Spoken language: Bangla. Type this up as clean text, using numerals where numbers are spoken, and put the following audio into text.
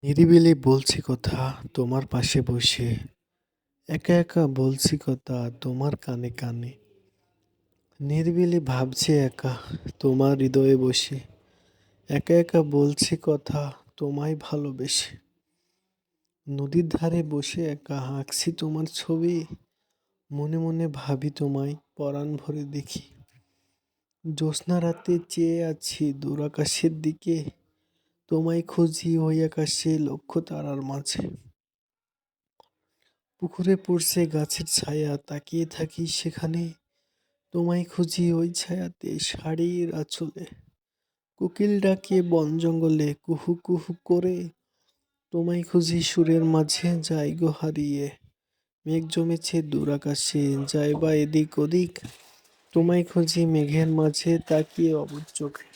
নিরিবিলি বলছি কথা তোমার পাশে বসে, একা একা বলছি কথা তোমার কানে কানে। নিরিবিলি ভাবছি একা তোমার হৃদয়ে বসে, একা একা বলছি কথা তোমায় ভালোবেসে। নদীর ধারে বসে একা আঁকছি তোমার ছবি, মনে মনে ভাবি তোমায় পরাণ ভরে দেখি। জ্যোৎস্না রাতে চেয়ে আছি দূর আকাশের দিকে, তোমায় খুঁজি ওই আকাশে লক্ষ তারার মাঝে। পুকুরে পড়ছে গাছের ছায়া তাকিয়ে থাকি সেখানে, তোমায় খুঁজি ওই ছায়াতে শাড়ির আঁচলে। কোকিল ডাকে বন জঙ্গলে কুহু কুহু করে, তোমায় খুঁজি সুরের মাঝে যাই গো হারিয়ে। মেঘ জমেছে দূর আকাশে যায় বা এদিক ওদিক, তোমায় খুঁজি মেঘের মাঝে তাকিয়ে অবুঝ চোখে।